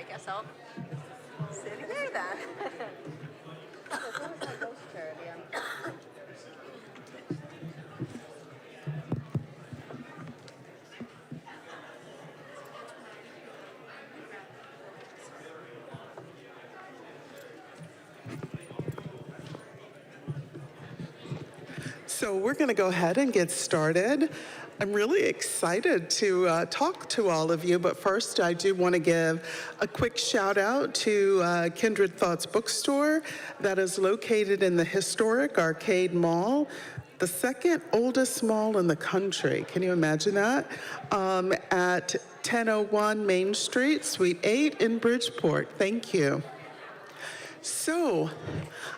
I guess I'll sit here then. So we're going to go ahead and get started. I'm really excited to talk to all of you, but first I do want to give a quick shout out to Kindred Thoughts Bookstore that is located in the historic Arcade Mall, the second oldest mall in the country. Can you imagine that? At 1001 Main Street, Suite 8 in Bridgeport. Thank you. So,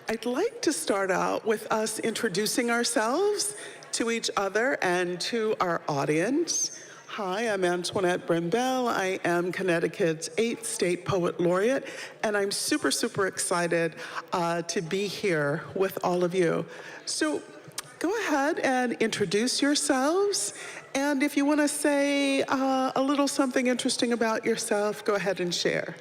I'd like to start out with us introducing ourselves to each other and to our audience. Hi, I'm Antoinette Brimbell. I am Connecticut's 8th State Poet Laureate, and I'm super, super excited to be here with all of you. So, go ahead and introduce yourselves, and if you want to say a little something interesting about yourself, go ahead and share.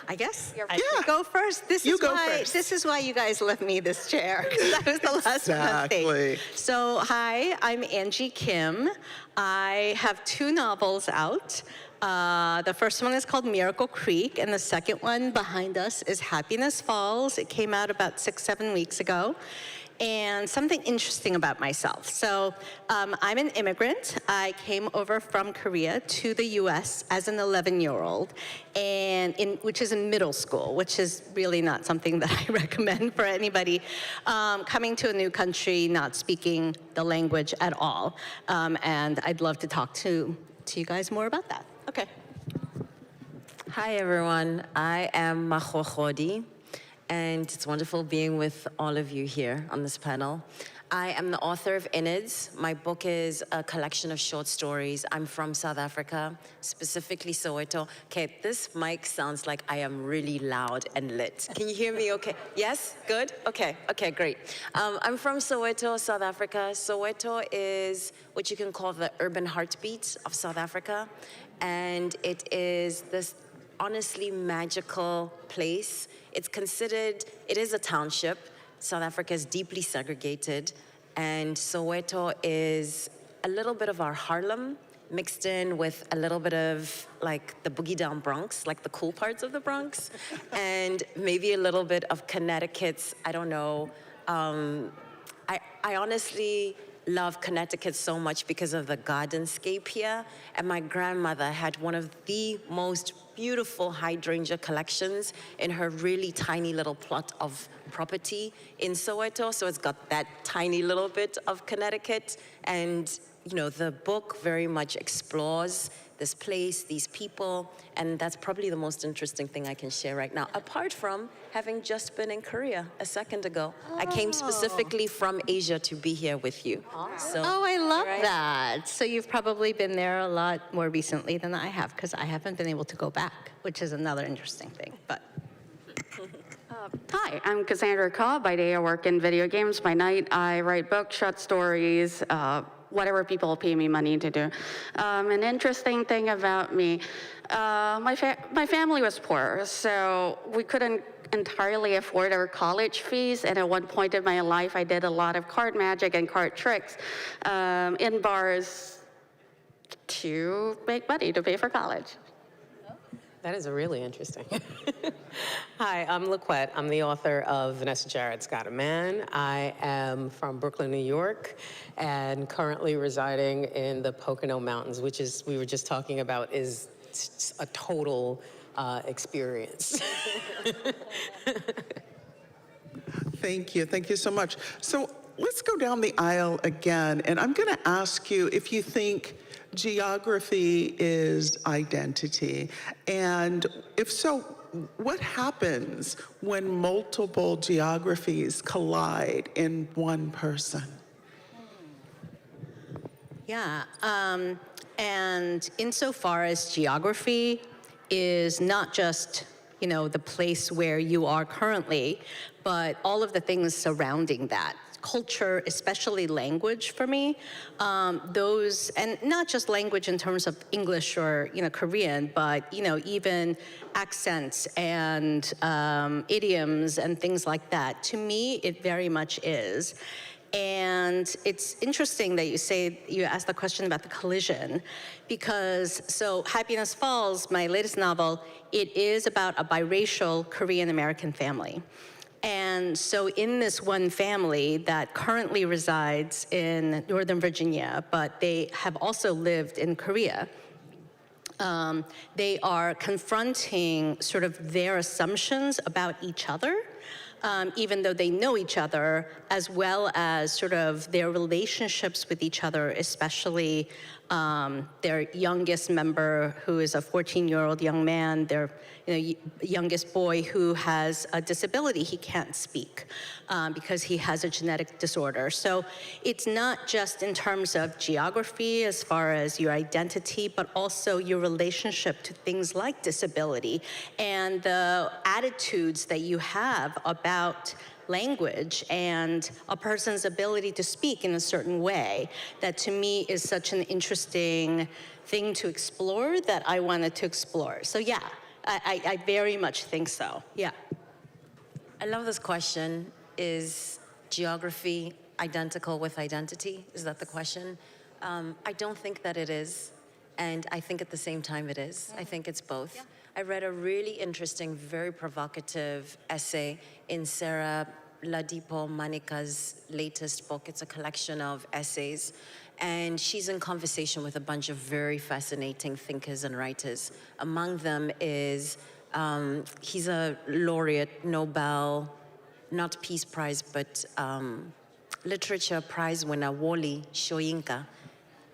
I guess Yeah. should go first. This is why you guys left me this chair, because I was the last one thing. So hi, I'm Angie Kim. I have 2 novels out. The first one is called Miracle Creek, and the second one behind us is Happiness Falls. It came out about 6-7 weeks ago. And something interesting about myself. So I'm an immigrant. I came over from Korea to the US as an 11-year-old, and which is in middle school, which is really not something that I recommend for anybody coming to a new country, not speaking the language at all. And I'd love to talk to you guys more about that. Okay. Hi, everyone. I am Majo Khodi, and it's wonderful being with all of you here on this panel. I am the author of Innards. My book is a collection of short stories. I'm from South Africa, specifically Soweto. Okay, this mic sounds like I am really loud and lit. Can you hear me okay? Yes? Good? Okay, great. I'm from Soweto, South Africa. Soweto is what you can call the urban heartbeat of South Africa. And it is this honestly magical place. It is a township. South Africa is deeply segregated, and Soweto is a little bit of our Harlem mixed in with a little bit of like the boogie down Bronx, like the cool parts of the Bronx, and maybe a little bit of Connecticut's, I don't know. I honestly love Connecticut so much because of the gardenscape here, and my grandmother had one of the most beautiful hydrangea collections in her really tiny little plot of property in Soweto, so it's got that tiny little bit of Connecticut, and you know, the book very much explores this place, these people, and that's probably the most interesting thing I can share right now, apart from having just been in Korea a second ago. I came specifically from Asia to be here with you. So, I love that. So you've probably been there a lot more recently than I have, because I haven't been able to go back, which is another interesting thing. But Hi, I'm Cassandra Kaw. By day, I work in video games. By night, I write books, short stories, whatever people pay me money to do. An interesting thing about me, my family was poor, so we couldn't entirely afford our college fees, and at one point in my life, I did a lot of card magic and card tricks in bars to make money to pay for college. That is really interesting. Hi, I'm LaQuette. I'm the author of Vanessa Jarrett's Got a Man. I am from Brooklyn, New York, and currently residing in the Pocono Mountains, which is, we were just talking about, is a total experience. Thank you so much. So let's go down the aisle again, and I'm going to ask you if you think geography is identity, and if so, what happens when multiple geographies collide in one person? yeah, and insofar as geography is not just, the place where you are currently, but all of the things surrounding that. culture, especially language for me, those, and not just language in terms of English or, Korean, but, even accents and idioms and things like that. To me, it very much is. And it's interesting that you asked the question about the collision, because so Happiness Falls, my latest novel, it is about a biracial Korean-American family. And so in this one family that currently resides in Northern Virginia, but they have also lived in Korea, they are confronting sort of their assumptions about each other, even though they know each other, as well as sort of their relationships with each other, especially their youngest member, who is a 14-year-old young man, their youngest boy who has a disability. He can't speak because he has a genetic disorder. So it's not just in terms of geography as far as your identity, but also your relationship to things like disability and the attitudes that you have about language and a person's ability to speak in a certain way that to me is such an interesting thing to explore that I wanted to explore. So yeah, I very much think so, yeah. I love this question. Is geography identical with identity? Is that the question? I don't think that it is, and I think at the same time it is. I think it's both. Yeah. I read a really interesting, very provocative essay in Sarah Ladipo Manika's latest book. It's a collection of essays, and she's in conversation with a bunch of very fascinating thinkers and writers. Among them is, he's a laureate, Nobel, not Peace Prize, but Literature Prize winner, Wole Soyinka,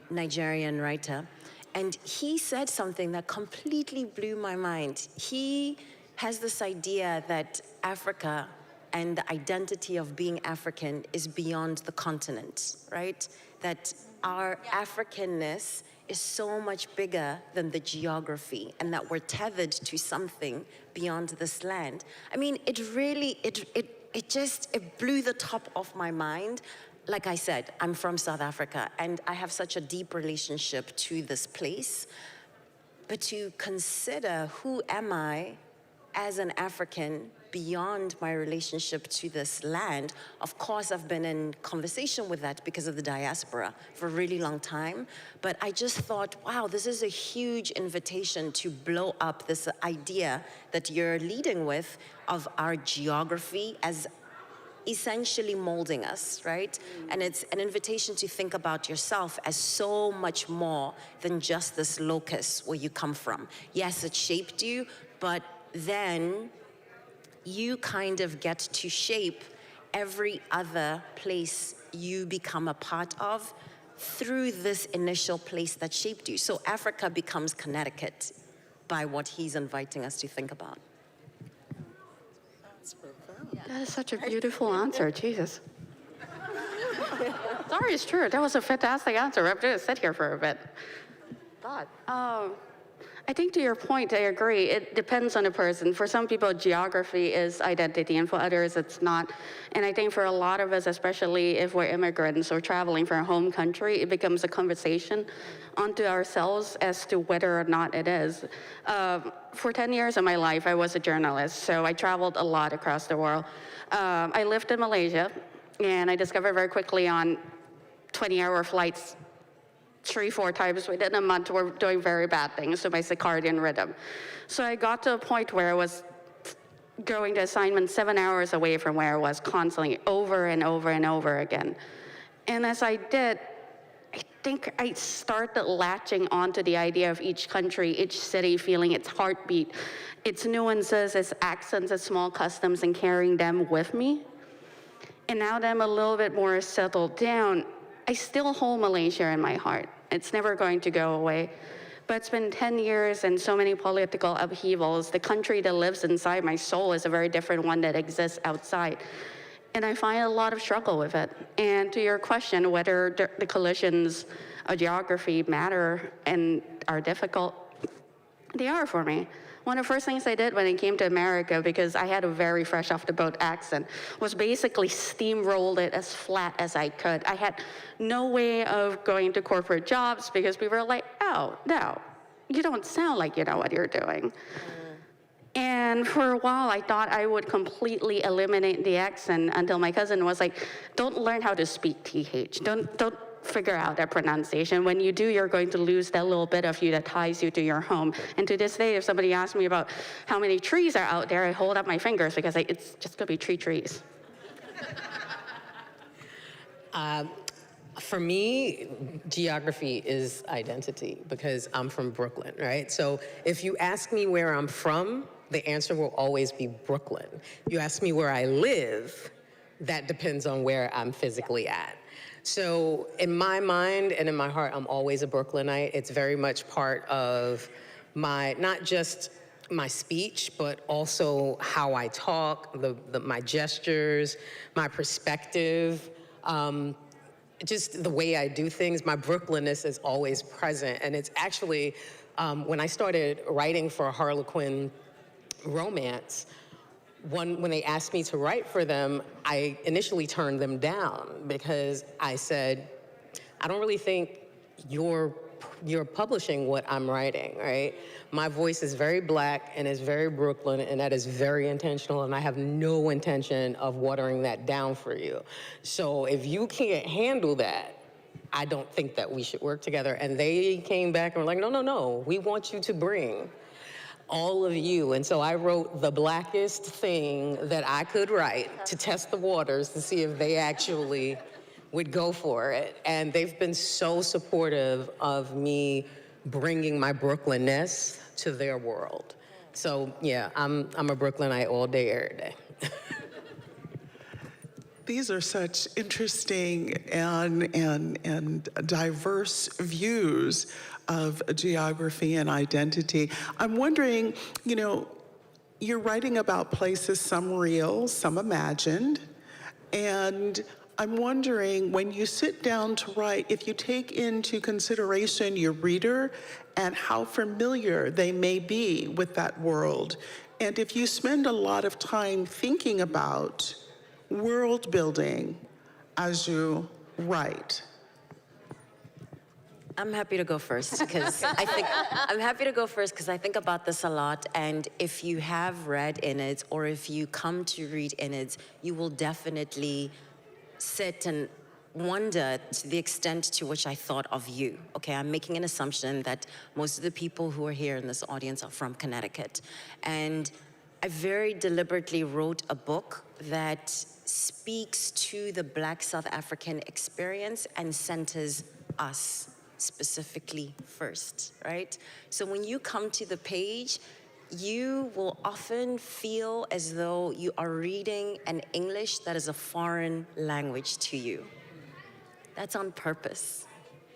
Nigerian writer. And he said something that completely blew my mind. He has this idea that Africa and the identity of being African is beyond the continent, right? That our Africanness is so much bigger than the geography, and that we're tethered to something beyond this land. I mean, it really, it blew the top off my mind. Like I said, I'm from South Africa, and I have such a deep relationship to this place. But to consider, who am I as an African beyond my relationship to this land? Of course, I've been in conversation with that because of the diaspora for a really long time. But I just thought, wow, this is a huge invitation to blow up this idea that you're leading with of our geography as essentially molding us, right? And it's an invitation to think about yourself as so much more than just this locus where you come from. Yes, it shaped you, but then you kind of get to shape every other place you become a part of through this initial place that shaped you. So Africa becomes Connecticut by what he's inviting us to think about. That is such a beautiful answer, Jesus. Sorry, it's true. That was a fantastic answer. I'm going to sit here for a bit. God. I think to your point, I agree. It depends on the person. For some people, geography is identity, and for others, it's not. And I think for a lot of us, especially if we're immigrants or traveling from our home country, it becomes a conversation onto ourselves as to whether or not it is. For 10 years of my life, I was a journalist, so I traveled a lot across the world. I lived in Malaysia, and I discovered very quickly on 20-hour flights, 3-4 times within a month, were doing very bad things to my circadian rhythm. So I got to a point where I was going to assignment 7 hours away from where I was constantly, over and over and over again. And as I did, I think I started latching onto the idea of each country, each city, feeling its heartbeat, its nuances, its accents, its small customs, and carrying them with me. And now that I'm a little bit more settled down, I still hold Malaysia in my heart. It's never going to go away. But it's been 10 years and so many political upheavals. The country that lives inside my soul is a very different one that exists outside. And I find a lot of struggle with it. And to your question, whether the collisions of geography matter and are difficult, They are for me. One of the first things I did when I came to America, because I had a very fresh off the boat accent, was basically steamrolled it as flat as I could. I had no way of going to corporate jobs because people were like, oh, no, you don't sound like you know what you're doing. And for a while, I thought I would completely eliminate the accent until my cousin was like, don't learn how to speak TH. Don't figure out that pronunciation. When you do, you're going to lose that little bit of you that ties you to your home. And to this day, if somebody asks me about how many trees are out there, I hold up my fingers because it's just gonna be trees. For me, geography is identity because I'm from Brooklyn, right? So if you ask me where I'm from, the answer will always be Brooklyn. You ask me where I live, that depends on where I'm physically at. So in my mind and in my heart, I'm always a Brooklynite. It's very much part of my, not just my speech, but also how I talk, my gestures, my perspective, just the way I do things. My Brooklynness is always present. And it's actually, when I started writing for Harlequin romance, when they asked me to write for them, I initially turned them down because I said, I don't really think you're publishing what I'm writing, right? My voice is very Black and is very Brooklyn, and that is very intentional, and I have no intention of watering that down for you. So if you can't handle that, I don't think that we should work together. And they came back and were like, no, we want you to bring all of you. And so I wrote the Blackest thing that I could write to test the waters to see if they actually would go for it. And they've been so supportive of me bringing my Brooklynness to their world. So yeah, I'm a Brooklynite all day, every day. These are such interesting and diverse views of geography and identity. I'm wondering, you're writing about places, some real, some imagined, and I'm wondering, when you sit down to write, if you take into consideration your reader and how familiar they may be with that world, and if you spend a lot of time thinking about world building as you write. I'm happy to go first because I think about this a lot. And if you have read Innards, or if you come to read Innards, you will definitely sit and wonder to the extent to which I thought of you. Okay, I'm making an assumption that most of the people who are here in this audience are from Connecticut. And I very deliberately wrote a book that speaks to the Black South African experience and centers us specifically first, right? So when you come to the page, you will often feel as though you are reading an English that is a foreign language to you. That's on purpose.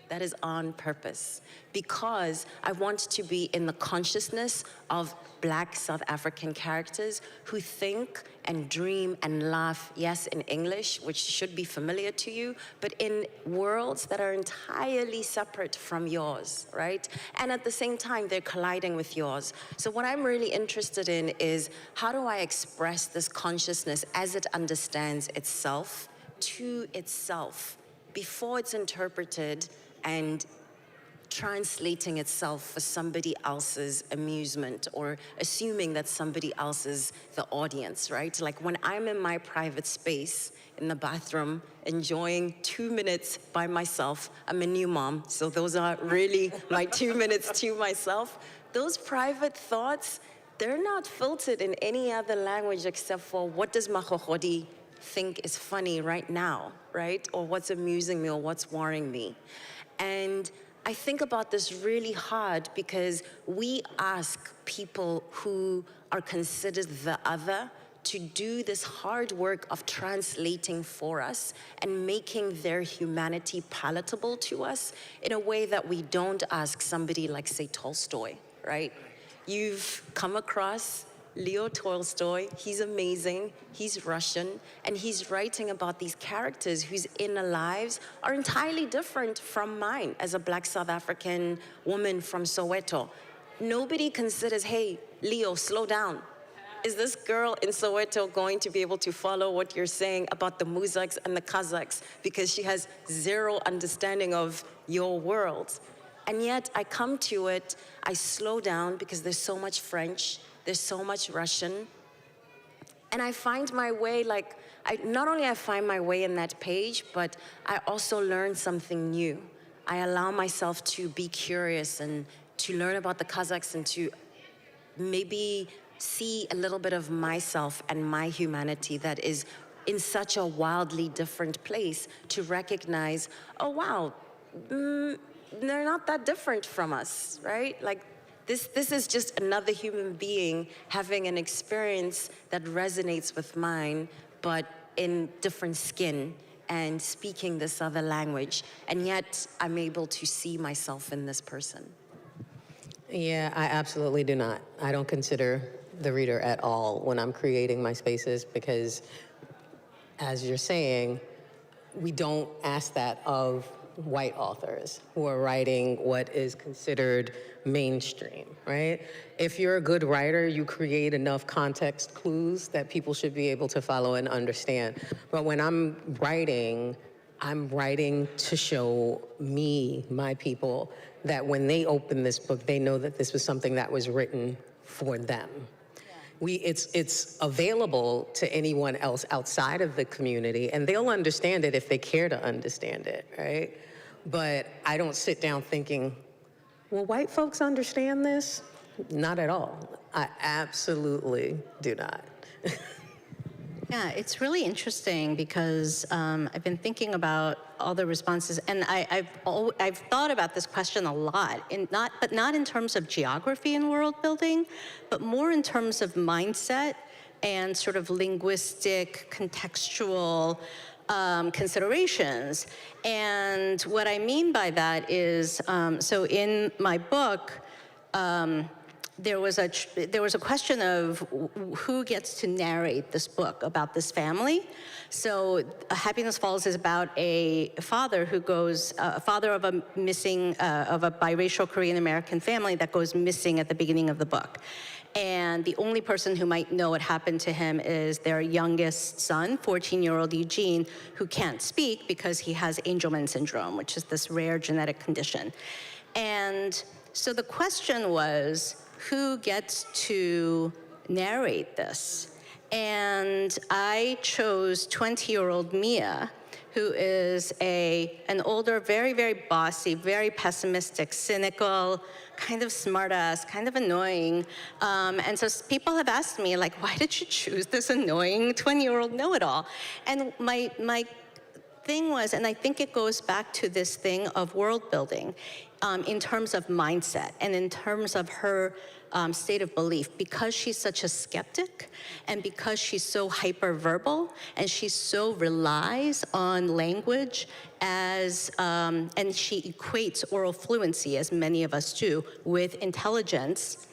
That is on purpose, because I want to be in the consciousness of Black South African characters who think and dream and laugh, yes, in English, which should be familiar to you, but in worlds that are entirely separate from yours, right? And at the same time, they're colliding with yours. So what I'm really interested in is, how do I express this consciousness as it understands itself to itself before it's interpreted and translating itself for somebody else's amusement, or assuming that somebody else is the audience, right? Like when I'm in my private space in the bathroom, enjoying 2 minutes by myself. I'm a new mom, so those are really my 2 minutes to myself. Those private thoughts, they're not filtered in any other language except for, what does Makhokhodi think is funny right now, right? Or what's amusing me, or what's worrying me. And I think about this really hard because we ask people who are considered the other to do this hard work of translating for us and making their humanity palatable to us in a way that we don't ask somebody like, say, Tolstoy, right? You've come across Leo Tolstoy. He's amazing, he's Russian, and he's writing about these characters whose inner lives are entirely different from mine as a Black South African woman from Soweto. nobody considers, hey, Leo, slow down. Is this girl in Soweto going to be able to follow what you're saying about the Muziks and the Kazakhs because she has zero understanding of your world? And yet I come to it, I slow down because there's so much French, there's so much Russian, and I find my way, like, not only I find my way in that page, but I also learn something new. I allow myself to be curious and to learn about the Kazakhs and to maybe see a little bit of myself and my humanity that is in such a wildly different place, to recognize, oh wow, they're not that different from us, right? Like this is just another human being having an experience that resonates with mine, but in different skin and speaking this other language. And yet I'm able to see myself in this person. Yeah, I absolutely do not. I don't consider the reader at all when I'm creating my spaces because, as you're saying, we don't ask that of white authors who are writing what is considered mainstream, right? If you're a good writer, you create enough context clues that people should be able to follow and understand. But when I'm writing to show me, my people, that when they open this book, they know that this was something that was written for them. It's available to anyone else outside of the community, and they'll understand it if they care to understand it, right? But I don't sit down thinking, will white folks understand this? Not at all. I absolutely do not. Yeah, it's really interesting because I've been thinking about all the responses, and I've thought about this question a lot, but not in terms of geography and world building, but more in terms of mindset and sort of linguistic, contextual considerations. And what I mean by that is, so in my book, there was a question of who gets to narrate this book about this family. So Happiness Falls is about a father who goes, father of a missing, of a biracial Korean American family that goes missing at the beginning of the book. And the only person who might know what happened to him is their youngest son, 14-year-old Eugene, who can't speak because he has Angelman syndrome, which is this rare genetic condition. And so the question was, who gets to narrate this? And I chose 20-year-old Mia, who is an older, very, very bossy, very pessimistic, cynical, kind of smartass, kind of annoying. And so people have asked me, like, why did you choose this annoying 20-year-old know-it-all? And my thing was, and I think it goes back to this thing of world building, in terms of mindset and in terms of her state of belief, because she's such a skeptic and because she's so hyperverbal and she so relies on language as, and she equates oral fluency, as many of us do, with intelligence.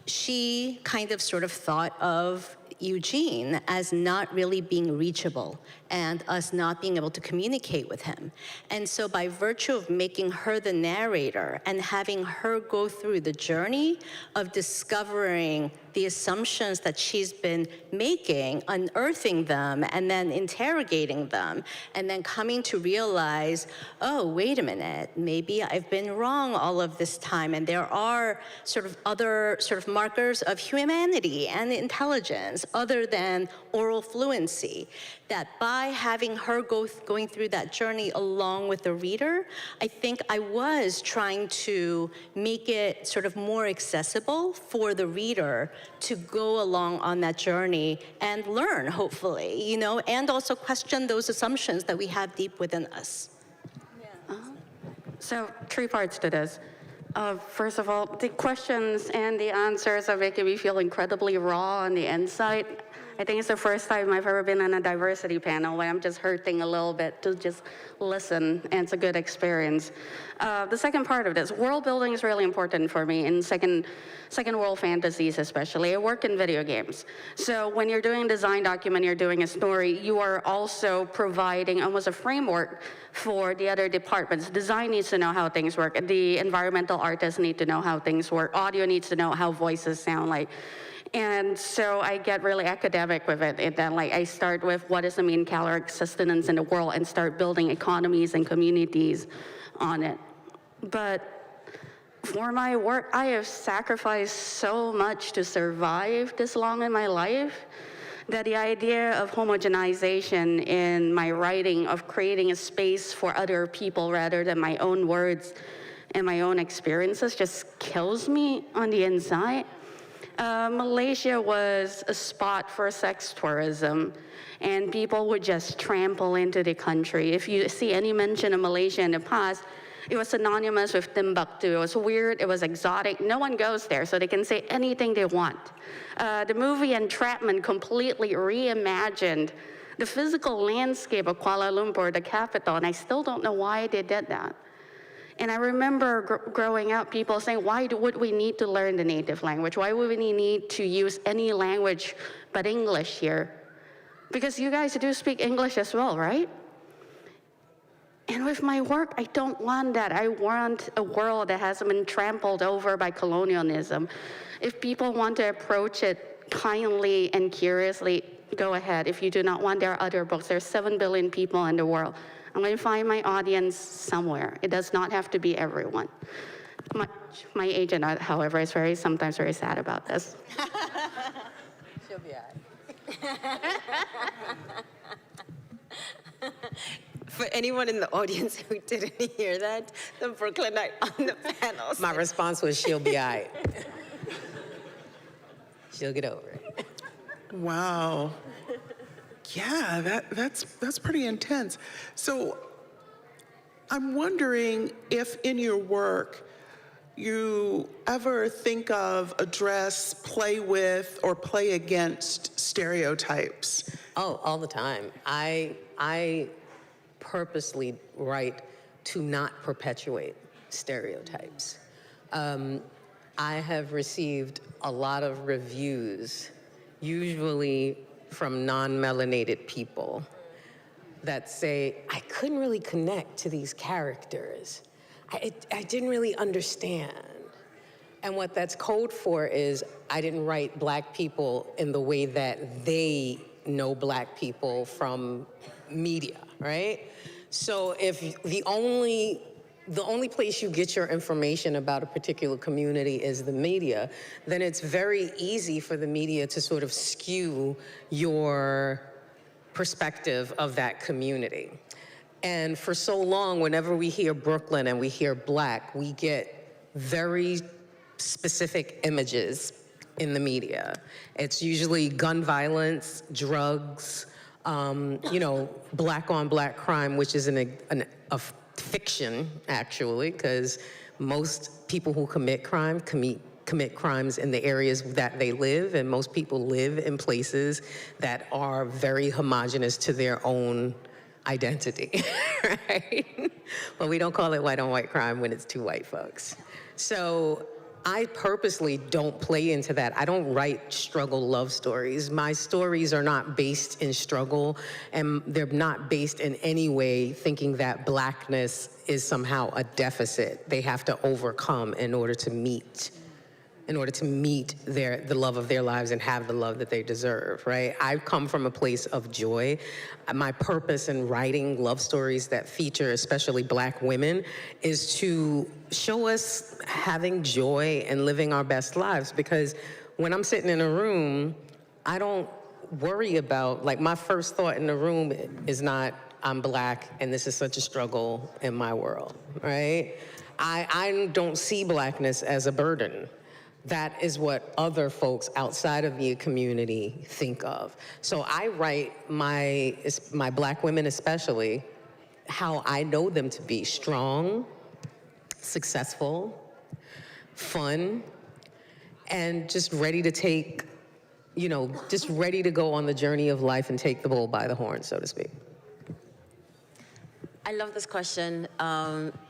She kind of sort of thought of Eugene as not really being reachable and us not being able to communicate with him. And so by virtue of making her the narrator and having her go through the journey of discovering the assumptions that she's been making, unearthing them, and then interrogating them, and then coming to realize, oh, wait a minute, maybe I've been wrong all of this time, and there are sort of other sort of markers of humanity and intelligence other than oral fluency, that by having her going through that journey along with the reader, I think I was trying to make it sort of more accessible for the reader to go along on that journey and learn, hopefully, you know, and also question those assumptions that we have deep within us. Yeah. So 3 parts to this. First of all, the questions and the answers are making me feel incredibly raw on the inside. I think it's the first time I've ever been on a diversity panel where I'm just hurting a little bit to just listen, and it's a good experience. The second part of this, world building is really important for me in second world fantasies especially. I work in video games. So when you're doing a design document, you're doing a story, you are also providing almost a framework for the other departments. Design needs to know how things work. The environmental artists need to know how things work. Audio needs to know how voices sound like. And so I get really academic with it. And then I start with what is the mean caloric sustenance in the world and start building economies and communities on it. But for my work, I have sacrificed so much to survive this long in my life that the idea of homogenization in my writing, of creating a space for other people rather than my own words and my own experiences, just kills me on the inside. Malaysia was a spot for sex tourism, and people would just trample into the country. If you see any mention of Malaysia in the past, it was synonymous with Timbuktu. It was weird, it was exotic. No one goes there, so they can say anything they want. The movie Entrapment completely reimagined the physical landscape of Kuala Lumpur, the capital, and I still don't know why they did that. And I remember growing up, people saying, why would we need to learn the native language? Why would we need to use any language but English here? Because you guys do speak English as well, right? And with my work, I don't want that. I want a world that hasn't been trampled over by colonialism. If people want to approach it kindly and curiously, go ahead. If you do not want, there are other books. There's 7 billion people in the world. I'm going to find my audience somewhere. It does not have to be everyone. My agent, however, is sometimes very sad about this. She'll be all right. For anyone in the audience who didn't hear that, the Brooklynite on the panel. My response was, she'll be all right. She'll get over it. Wow. Yeah, that's pretty intense. So I'm wondering if in your work you ever think of, address, play with, or play against stereotypes. Oh, all the time. I purposely write to not perpetuate stereotypes. I have received a lot of reviews, usually from non-melanated people, that say, I couldn't really connect to these characters. I didn't really understand. And what that's code for is I didn't write Black people in the way that they know Black people from media, right? So if the only place you get your information about a particular community is the media, then it's very easy for the media to sort of skew your perspective of that community. And for so long, whenever we hear Brooklyn and we hear Black, we get very specific images in the media. It's usually gun violence, drugs, Black on Black crime, which is a fiction, actually, because most people who commit crime commit crimes in the areas that they live, and most people live in places that are very homogenous to their own identity, right? But we don't call it white on white crime when it's two white folks. So I purposely don't play into that. I don't write struggle love stories. My stories are not based in struggle, and they're not based in any way thinking that Blackness is somehow a deficit they have to overcome in order to meet the love of their lives and have the love that they deserve, right? I come from a place of joy. My purpose in writing love stories that feature especially Black women is to show us having joy and living our best lives, because when I'm sitting in a room, I don't worry about, my first thought in the room is not, I'm Black and this is such a struggle in my world, right? I don't see Blackness as a burden. That is what other folks outside of the community think of. So I write my Black women especially, how I know them to be strong, successful, fun, and just ready to take just ready to go on the journey of life and take the bull by the horn, so to speak? I love this question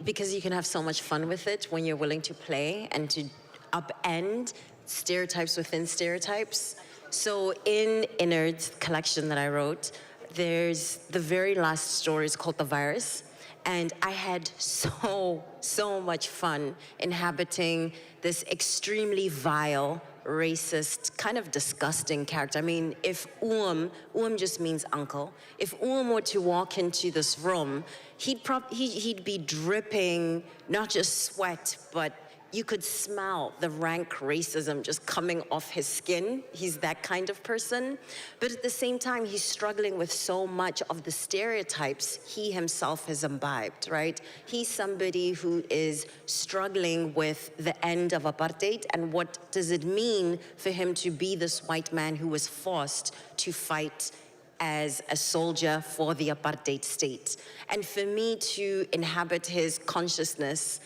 because you can have so much fun with it when you're willing to play and to upend stereotypes within stereotypes. So in Innard's collection that I wrote, there's the very last story is called The Virus. And I had so much fun inhabiting this extremely vile, racist, kind of disgusting character. I mean, if Oom just means uncle. If Oom were to walk into this room, he'd be dripping, not just sweat, but you could smell the rank racism just coming off his skin. He's that kind of person. But at the same time, he's struggling with so much of the stereotypes he himself has imbibed, right? He's somebody who is struggling with the end of apartheid and what does it mean for him to be this white man who was forced to fight as a soldier for the apartheid state. And for me to inhabit his consciousness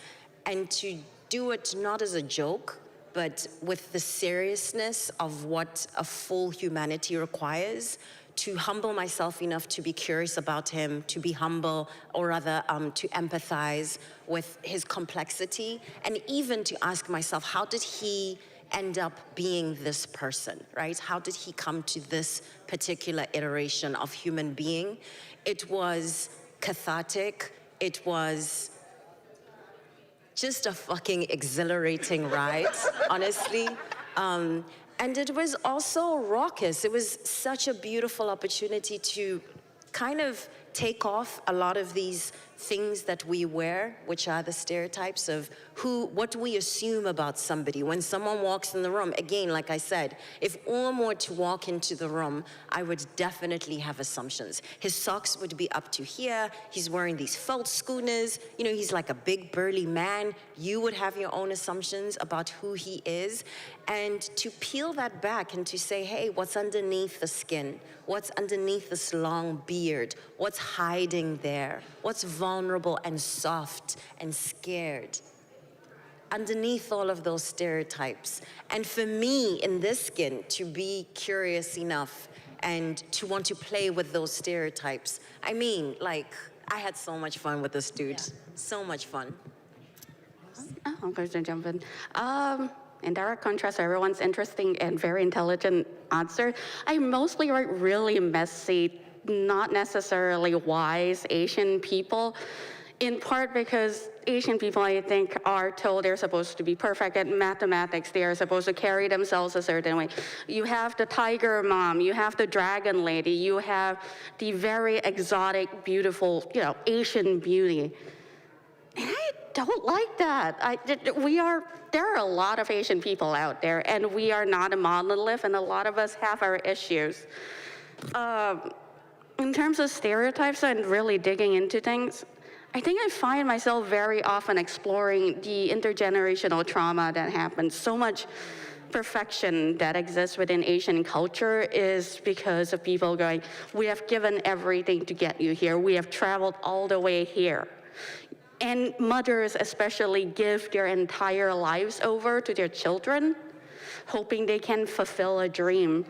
and to do it not as a joke, but with the seriousness of what a full humanity requires, to humble myself enough to be curious about him, to be humble, or rather to empathize with his complexity, and even to ask myself, how did he end up being this person, right? How did he come to this particular iteration of human being? It was cathartic, it was just a fucking exhilarating ride, honestly. And it was also raucous. It was such a beautiful opportunity to kind of take off a lot of these things that we wear, which are the stereotypes of what we assume about somebody. When someone walks in the room, again, like I said, if Oom were to walk into the room, I would definitely have assumptions. His socks would be up to here. He's wearing these felt schooners. He's like a big burly man. You would have your own assumptions about who he is. And to peel that back and to say, hey, what's underneath the skin? What's underneath this long beard? What's hiding there? What's vulnerable and soft and scared? Underneath all of those stereotypes. And for me, in this skin, to be curious enough and to want to play with those stereotypes. I mean, I had so much fun with this dude. Yeah. So much fun. I'm going to jump in. In direct contrast to everyone's interesting and very intelligent answer, I mostly write really messy, not necessarily wise Asian people, in part because Asian people, I think, are told they're supposed to be perfect at mathematics. They are supposed to carry themselves a certain way. You have the tiger mom, you have the dragon lady, you have the very exotic, beautiful, Asian beauty. And I don't like that. There are a lot of Asian people out there, and we are not a monolith, and a lot of us have our issues. In terms of stereotypes and really digging into things, I think I find myself very often exploring the intergenerational trauma that happens. So much perfection that exists within Asian culture is because of people going, we have given everything to get you here. We have traveled all the way here. And mothers especially give their entire lives over to their children, hoping they can fulfill a dream.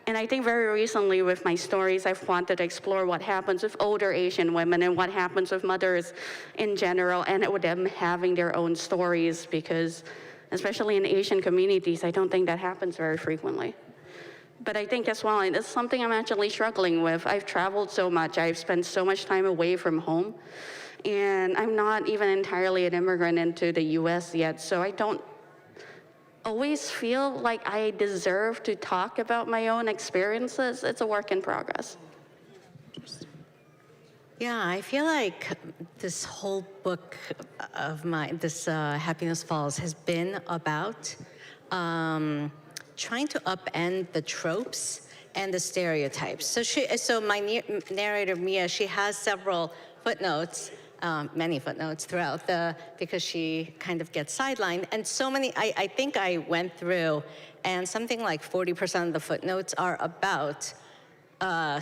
And I think very recently with my stories, I've wanted to explore what happens with older Asian women and what happens with mothers in general, and with them having their own stories, because especially in Asian communities, I don't think that happens very frequently. But I think as well, and it's something I'm actually struggling with. I've traveled so much, I've spent so much time away from home, and I'm not even entirely an immigrant into the US yet, so I don't always feel like I deserve to talk about my own experiences. It's a work in progress. Yeah, I feel like this whole book of mine, this Happiness Falls, has been about trying to upend the tropes and the stereotypes. So my narrator, Mia, she has several footnotes, many footnotes throughout because she kind of gets sidelined. And so many, I think I went through, and something like 40% of the footnotes are about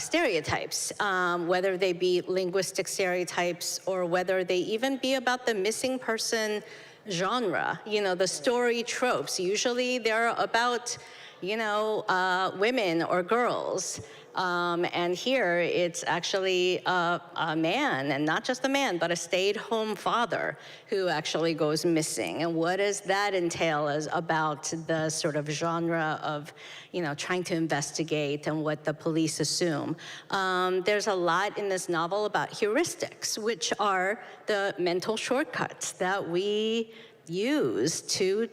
stereotypes, whether they be linguistic stereotypes or whether they even be about the missing person genre, the story tropes. Usually they're about, women or girls. And here it's actually a man, and not just a man, but a stay-at-home father who actually goes missing. And what does that entail about the sort of genre of, trying to investigate and what the police assume? There's a lot in this novel about heuristics, which are the mental shortcuts that we use to,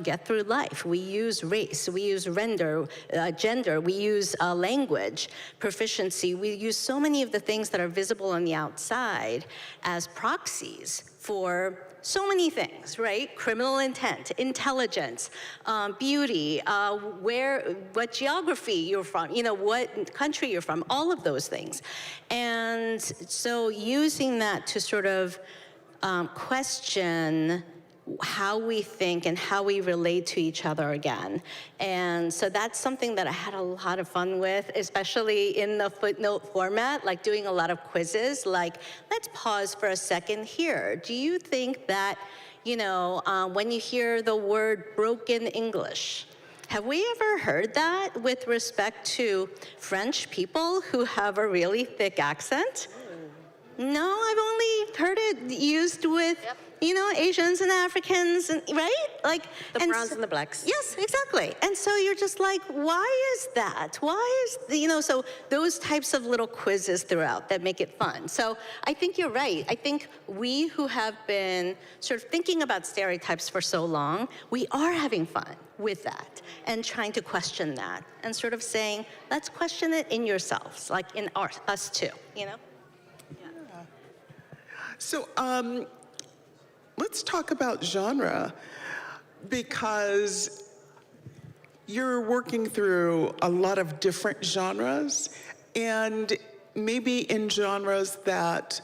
get through life. We use race, we use gender, we use language, proficiency. We use so many of the things that are visible on the outside as proxies for so many things, right? Criminal intent, intelligence, beauty, what geography you're from, what country you're from, all of those things. And so using that to sort of question how we think and how we relate to each other again. And so that's something that I had a lot of fun with, especially in the footnote format, like doing a lot of quizzes, like, let's pause for a second here. Do you think that, when you hear the word broken English, have we ever heard that with respect to French people who have a really thick accent? No, I've only heard it used with, Asians and Africans, right? Like the browns and the blacks. Yes, exactly. And so you're just like, why is that? Why is, so those types of little quizzes throughout that make it fun. So I think you're right. I think we who have been sort of thinking about stereotypes for so long, we are having fun with that and trying to question that and sort of saying, let's question it in yourselves, like in us too, So let's talk about genre, because you're working through a lot of different genres, and maybe in genres that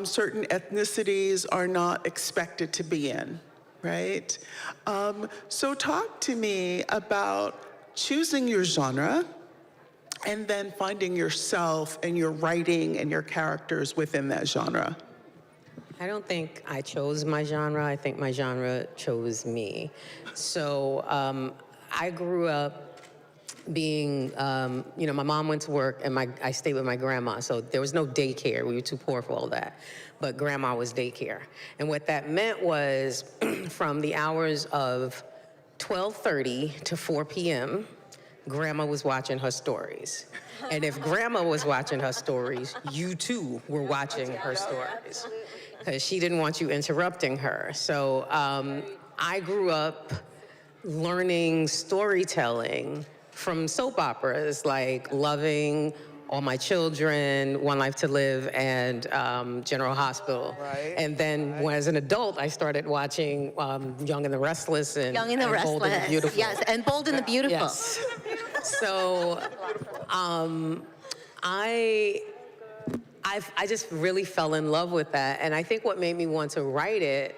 certain ethnicities are not expected to be in, right? So talk to me about choosing your genre and then finding yourself and your writing and your characters within that genre. I don't think I chose my genre. I think my genre chose me. So I grew up being, my mom went to work and I stayed with my grandma. So there was no daycare. We were too poor for all that. But grandma was daycare. And what that meant was from the hours of 12:30 to 4 p.m., grandma was watching her stories. And if grandma was watching her stories, you too were watching her stories, because she didn't want you interrupting her. So I grew up learning storytelling from soap operas like Loving, All My Children, One Life to Live, and General Hospital. Right. And then when as an adult, I started watching Young and the Restless and Young and the Restless. Bold and the Beautiful. Yes, and Bold and the Beautiful. Yes. So I just really fell in love with that. And I think what made me want to write it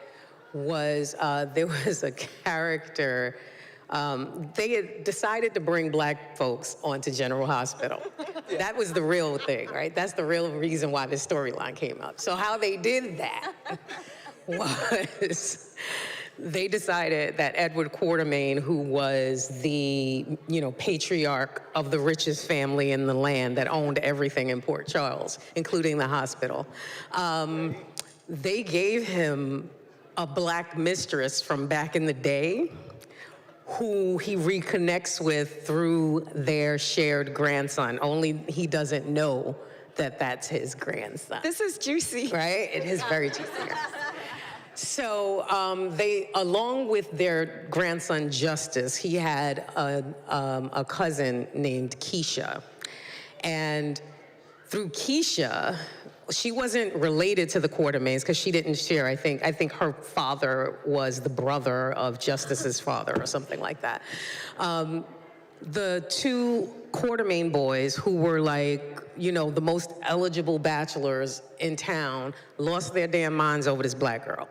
was there was a character. They had decided to bring black folks onto General Hospital. That was the real thing, right? That's the real reason why this storyline came up. So how they did that was they decided that Edward Quartermain, who was the, patriarch of the richest family in the land that owned everything in Port Charles, including the hospital, they gave him a black mistress from back in the day who he reconnects with through their shared grandson. Only he doesn't know that that's his grandson. This is juicy. Right? It is very juicy. So they, along with their grandson Justice, he had a cousin named Keisha. And through Keisha, she wasn't related to the Quartermains because she didn't share. I think her father was the brother of Justice's father or something like that. The two Quartermain boys, who were like, the most eligible bachelors in town, lost their damn minds over this black girl.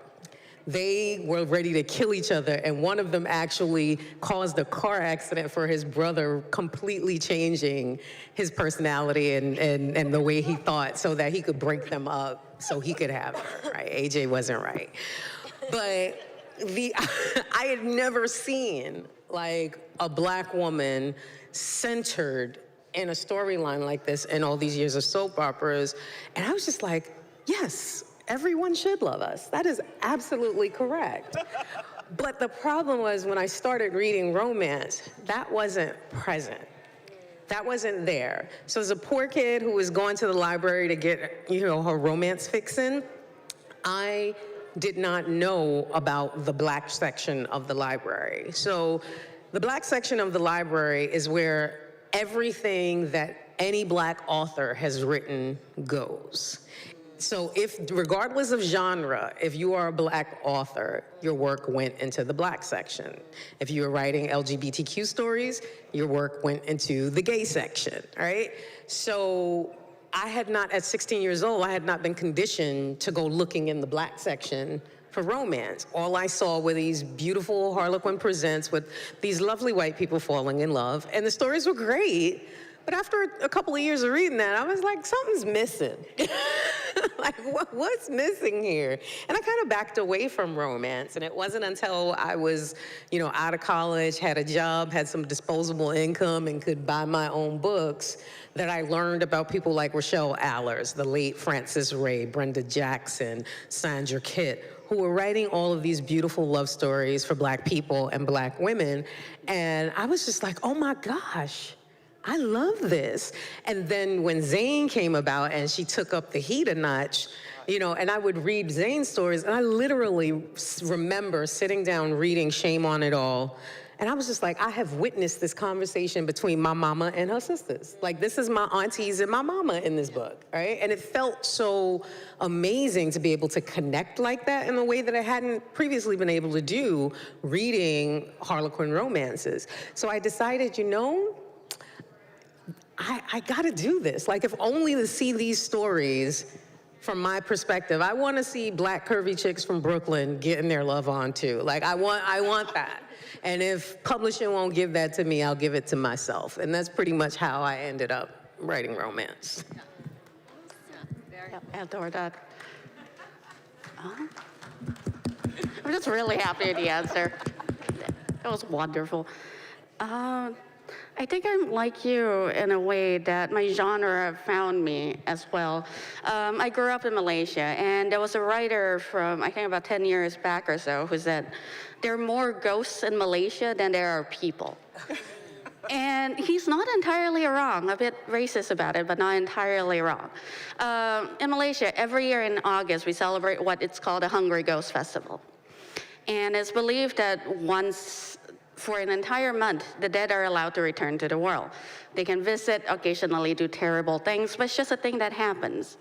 They were ready to kill each other, and one of them actually caused a car accident for his brother, completely changing his personality and the way he thought so that he could break them up so he could have her, right? AJ wasn't right. But I had never seen like a Black woman centered in a storyline like this in all these years of soap operas. And I was just like, yes, everyone should love us. That is absolutely correct. But the problem was when I started reading romance, that wasn't present. That wasn't there. So as a poor kid who was going to the library to get, her romance fixin', I did not know about the Black section of the library. So the Black section of the library is where everything that any Black author has written goes. So regardless of genre, if you are a Black author, your work went into the Black section. If you were writing LGBTQ stories, your work went into the gay section, right? So at 16 years old, I had not been conditioned to go looking in the Black section for romance. All I saw were these beautiful Harlequin presents with these lovely white people falling in love, and the stories were great. But after a couple of years of reading that, I was like, something's missing. Like, what's missing here? And I kind of backed away from romance. And it wasn't until I was, out of college, had a job, had some disposable income, and could buy my own books that I learned about people like Rochelle Allers, the late Frances Ray, Brenda Jackson, Sandra Kitt, who were writing all of these beautiful love stories for Black people and Black women. And I was just like, oh my gosh, I love this. And then when Zane came about and she took up the heat a notch, and I would read Zane's stories, and I literally remember sitting down reading Shame on It All. And I was just like, I have witnessed this conversation between my mama and her sisters. Like, this is my aunties and my mama in this book, right? And it felt so amazing to be able to connect like that in a way that I hadn't previously been able to do reading Harlequin romances. So I decided, I gotta do this. Like, if only to see these stories from my perspective. I wanna see Black curvy chicks from Brooklyn getting their love on too. Like, I want that. And if publishing won't give that to me, I'll give it to myself. And that's pretty much how I ended up writing romance. I adore that. I'm just really happy with the answer. It was wonderful. I think I'm like you in a way that my genre found me as well. I grew up in Malaysia, and there was a writer from, I think about 10 years back or so, who said, there are more ghosts in Malaysia than there are people. And he's not entirely wrong, a bit racist about it, but not entirely wrong. In Malaysia, every year in August, we celebrate what it's called a Hungry Ghost Festival. And it's believed that for an entire month, the dead are allowed to return to the world. They can visit, occasionally do terrible things, but it's just a thing that happens.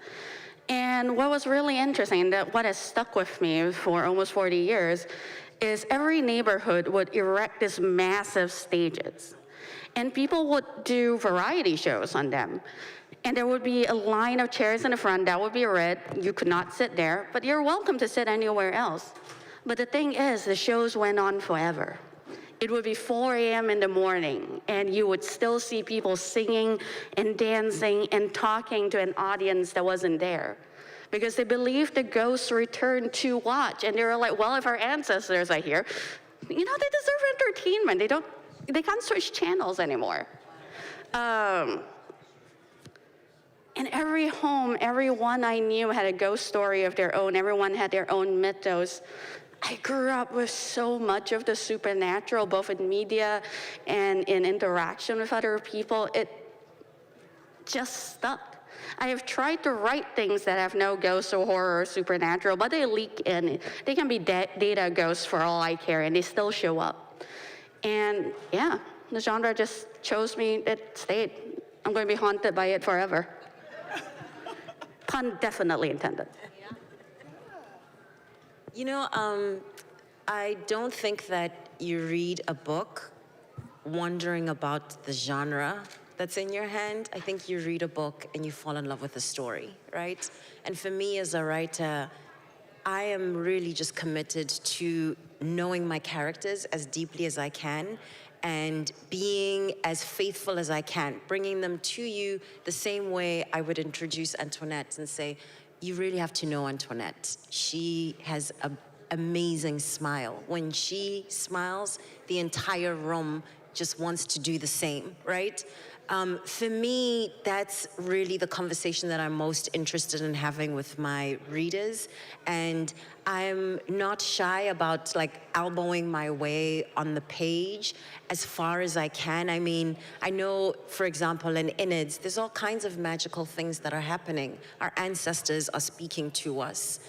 And what was really interesting, that what has stuck with me for almost 40 years, is every neighborhood would erect these massive stages. And people would do variety shows on them. And there would be a line of chairs in the front that would be red. You could not sit there, but you're welcome to sit anywhere else. But the thing is, the shows went on forever. It would be 4 a.m. in the morning, and you would still see people singing and dancing and talking to an audience that wasn't there. Because they believed the ghosts returned to watch. And they were like, well, if our ancestors are here, they deserve entertainment. They can't switch channels anymore. And every home, everyone I knew had a ghost story of their own. Everyone had their own mythos. I grew up with so much of the supernatural, both in media and in interaction with other people. It just stuck. I have tried to write things that have no ghosts or horror or supernatural, but they leak in. They can be data ghosts for all I care, and they still show up. And yeah, the genre just chose me. It stayed. I'm going to be haunted by it forever. Pun definitely intended. I don't think that you read a book wondering about the genre that's in your hand. I think you read a book and you fall in love with the story, right? And for me as a writer, I am really just committed to knowing my characters as deeply as I can and being as faithful as I can, bringing them to you the same way I would introduce Antoinette and say, you really have to know Antoinette. She has a amazing smile. When she smiles, the entire room just wants to do the same, right? For me, that's really the conversation that I'm most interested in having with my readers. And I'm not shy about like elbowing my way on the page as far as I can. I mean, I know, for example, in Innards, there's all kinds of magical things that are happening. Our ancestors are speaking to us.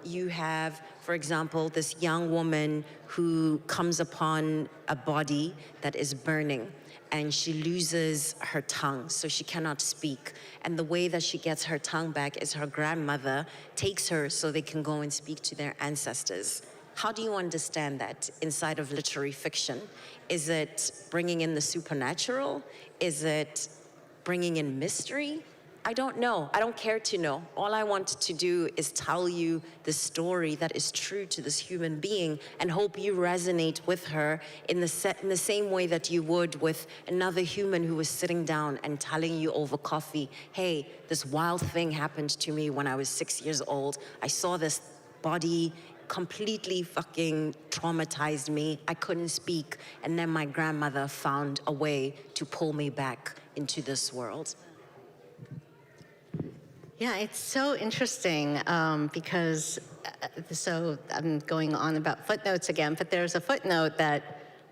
You have, for example, this young woman who comes upon a body that is burning, and she loses her tongue, so she cannot speak. And the way that she gets her tongue back is her grandmother takes her so they can go and speak to their ancestors. How do you understand that inside of literary fiction? Is it bringing in the supernatural? Is it bringing in mystery? I don't know. I don't care to know. All I want to do is tell you the story that is true to this human being and hope you resonate with her in the same way that you would with another human who was sitting down and telling you over coffee, hey, this wild thing happened to me when I was 6 years old. I saw this body completely fucking traumatized me. I couldn't speak. And then my grandmother found a way to pull me back into this world. Yeah, it's so interesting because, so I'm going on about footnotes again, but there's a footnote that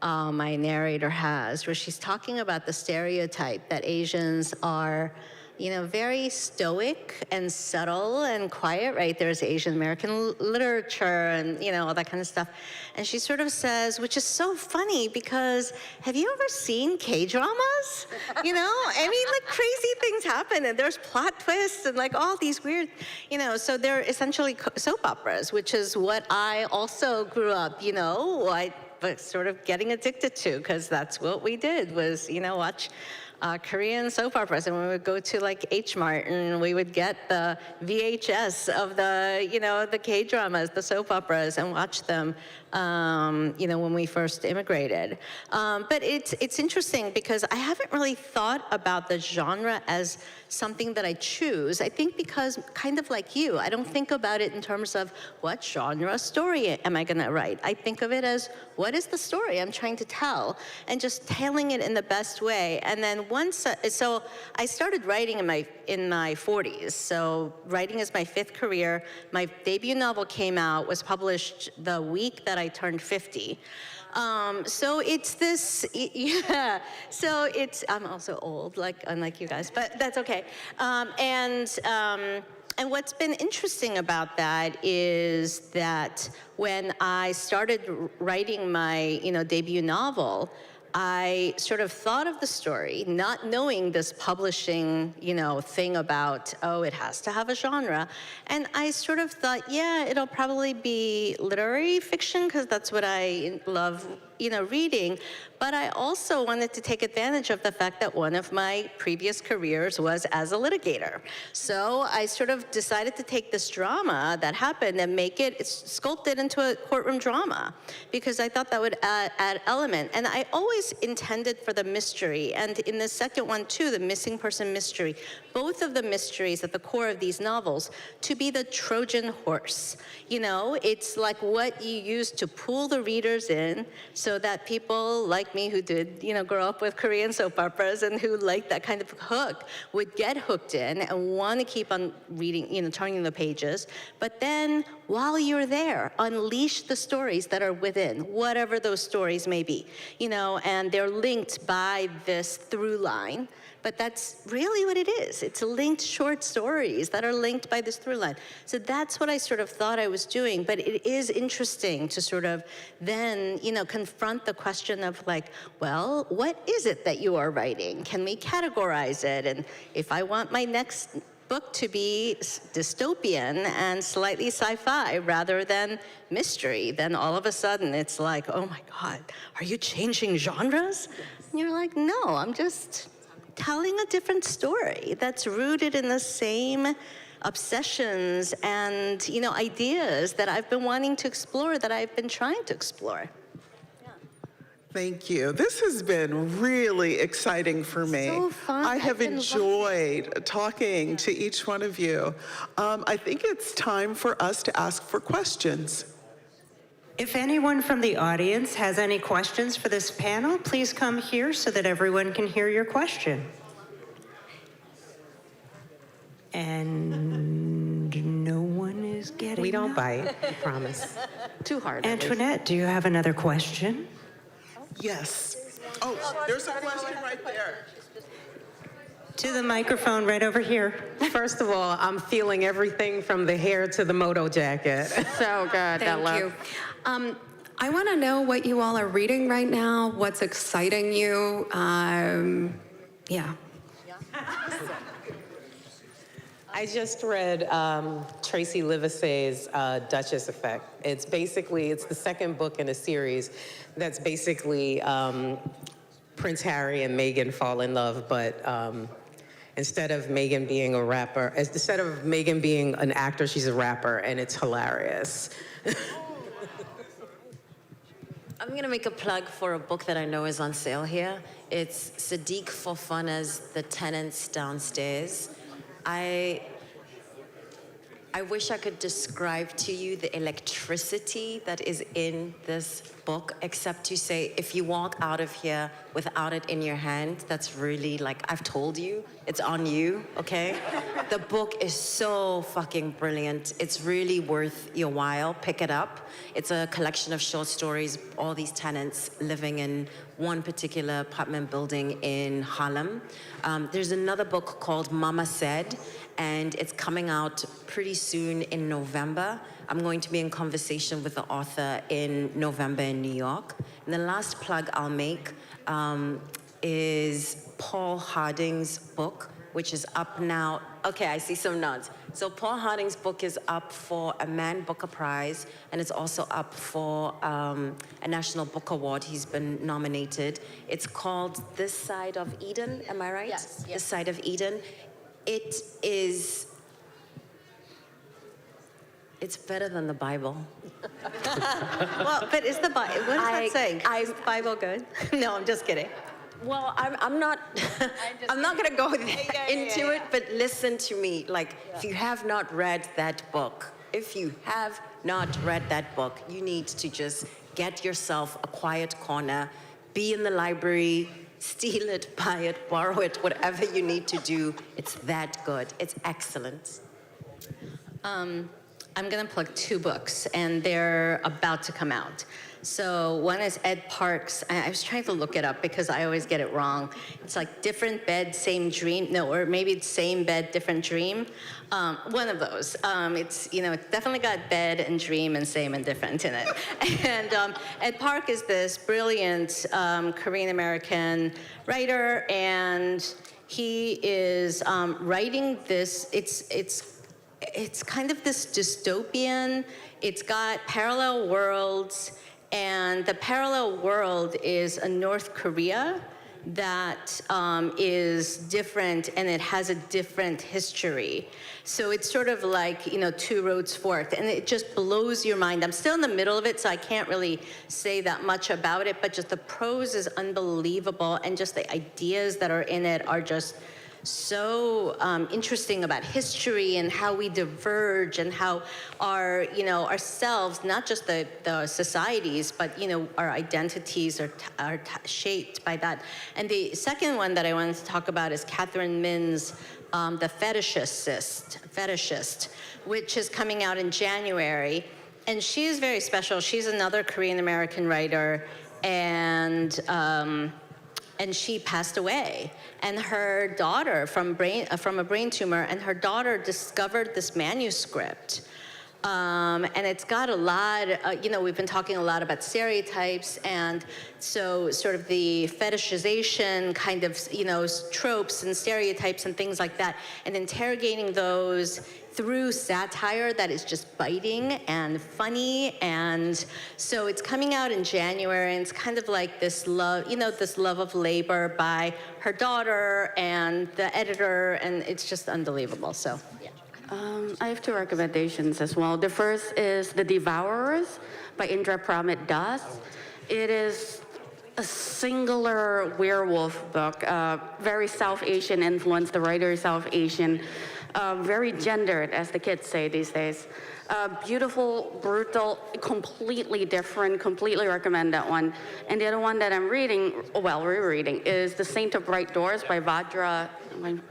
my narrator has where she's talking about the stereotype that Asians are, you know, very stoic and subtle and quiet, right? There's Asian American literature and, you know, all that kind of stuff. And she sort of says, which is so funny because have you ever seen K-dramas? You know, I mean, like crazy things happen and there's plot twists and like all these weird, you know, so they're essentially soap operas, which is what I also grew up, you know, but sort of getting addicted to because that's what we did was, you know, watch Korean soap operas, and we would go to like H Mart and we would get the VHS of the, you know, the K-dramas, the soap operas, and watch them, you know, when we first immigrated. But it's interesting because I haven't really thought about the genre as something that I choose. I think because kind of like you, I don't think about it in terms of what genre story am I gonna write. I think of it as what is the story I'm trying to tell and just telling it in the best way. And then once, so I started writing in my 40s. So writing is my 5th career. My debut novel came out, was published the week that I turned 50. So it's this, yeah, so it's, I'm also old, like, unlike you guys, but that's okay. And what's been interesting about that is that when I started writing my, you know, debut novel, I sort of thought of the story, not knowing this publishing, you know, thing about, oh, it has to have a genre. And I sort of thought, yeah, it'll probably be literary fiction because that's what I love, you know, reading. But I also wanted to take advantage of the fact that one of my previous careers was as a litigator. So I sort of decided to take this drama that happened and make it, sculpt it into a courtroom drama because I thought that would add element. And I always intended for the mystery, and in the second one too, the missing person mystery, both of the mysteries at the core of these novels to be the Trojan horse. You know, it's like what you use to pull the readers in so that people like me who did, you know, grow up with Korean soap operas and who liked that kind of hook would get hooked in and want to keep on reading, you know, turning the pages. But then while you're there, unleash the stories that are within, whatever those stories may be, you know, and they're linked by this through line. But that's really what it is. It's linked short stories that are linked by this through line. So that's what I sort of thought I was doing. But it is interesting to sort of then, you know, confront the question of like, well, what is it that you are writing? Can we categorize it? And if I want my next book to be dystopian and slightly sci-fi rather than mystery, then all of a sudden it's like, oh my God, are you changing genres? And you're like, no, I'm just telling a different story that's rooted in the same obsessions and, you know, ideas that I've been wanting to explore, that I've been trying to explore. Thank you. This has been really exciting for me. So fun. I have enjoyed talking to each one of you. I think it's time for us to ask for questions. If anyone from the audience has any questions for this panel, please come here so that everyone can hear your question. And no one is getting We don't up. bite, I promise. Too hard. at least. Antoinette, do you have another question? Yes. Oh, there's a question right there. To the microphone right over here. First of all, I'm feeling everything from the hair to the moto jacket. So good, that Thank look. you. I want to know what you all are reading right now, what's exciting you. Yeah. I just read Tracy Livesey's Duchess Effect. It's the second book in a series that's basically Prince Harry and Meghan fall in love, but instead of Meghan being an actor, she's a rapper, and it's hilarious. I'm gonna make a plug for a book that I know is on sale here. It's Sadiq Fofana's The Tenants Downstairs. I wish I could describe to you the electricity that is in this book, except to say if you walk out of here without it in your hand, that's really like, I've told you, it's on you, okay? The book is so fucking brilliant. It's really worth your while. Pick it up. It's a collection of short stories, all these tenants living in one particular apartment building in Harlem. There's another book called Mama Said, and it's coming out pretty soon in November. I'm going to be in conversation with the author in November in New York. And the last plug I'll make is Paul Harding's book, which is up now. Okay, I see some nods. So Paul Harding's book is up for a Man Booker Prize, and it's also up for a National Book Award. He's been nominated. It's called This Side of Eden, am I right? Yes. This Side of Eden. It's better than the Bible. Well, but is the Bible, what is that saying? Is the Bible good? No, I'm just kidding. Well, I'm not I'm not gonna go into it, but listen to me. Like, if you have not read that book, you need to just get yourself a quiet corner, be in the library, steal it, buy it, borrow it, whatever you need to do. It's that good. It's excellent. I'm going to plug two books, and they're about to come out. So one is Ed Park's, I was trying to look it up because I always get it wrong. It's like Different Bed, Same Dream. No, or maybe it's Same Bed, Different Dream. One of those. It's definitely got bed and dream and same and different in it. And Ed Park is this brilliant Korean-American writer, and he is writing this, it's kind of this dystopian, it's got parallel worlds, and the parallel world is a North Korea that is different, and it has a different history. So it's sort of like, two roads forth, and it just blows your mind. I'm still in the middle of it, so I can't really say that much about it, but just the prose is unbelievable, and just the ideas that are in it are just so interesting about history and how we diverge and how our, ourselves, not just the societies, but, our identities are shaped by that. And the second one that I wanted to talk about is Catherine Min's The Fetishist, which is coming out in January. And she is very special. She's another Korean-American writer, and she passed away. And her daughter, from a brain tumor, and her daughter discovered this manuscript. And it's got a lot, we've been talking a lot about stereotypes, and so sort of the fetishization kind of, tropes and stereotypes and things like that, and interrogating those through satire that is just biting and funny. And so it's coming out in January, and it's kind of like this love, this love of labor by her daughter and the editor, and it's just unbelievable. So, yeah. I have two recommendations as well. The first is The Devourers by Indra Pramit Das. It is a singular werewolf book, very South Asian influence. The writer is South Asian. very gendered, as the kids say these days. Beautiful, brutal, completely different, completely recommend that one. And the other one that I'm reading, well, rereading, is The Saint of Bright Doors by Vajra,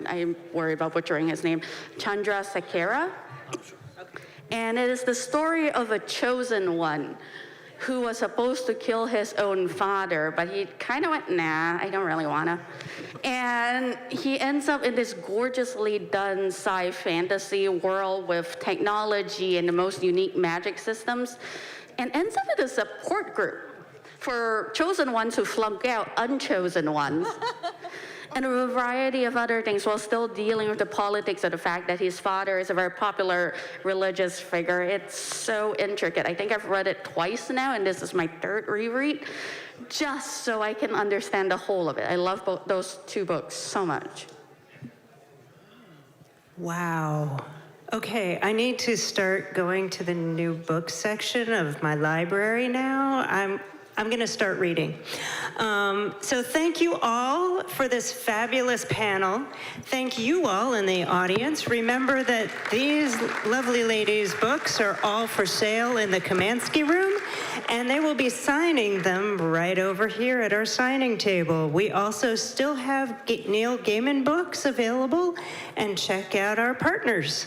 I'm worried about butchering his name, Chandrasekhara. And it is the story of a chosen one who was supposed to kill his own father, but he kind of went, nah, I don't really wanna. And he ends up in this gorgeously done sci-fantasy world with technology and the most unique magic systems, and ends up in a support group for chosen ones who flunk out unchosen ones. And a variety of other things while still dealing with the politics of the fact that his father is a very popular religious figure. It's so intricate. I think I've read it twice now, and this is my third reread, just so I can understand the whole of it. I love those two books so much. Wow. Okay, I need to start going to the new book section of my library now. I'm going to start reading. So thank you all for this fabulous panel. Thank you all in the audience. Remember that these lovely ladies' books are all for sale in the Kamansky room, and they will be signing them right over here at our signing table. We also still have Neil Gaiman books available, and check out our partners.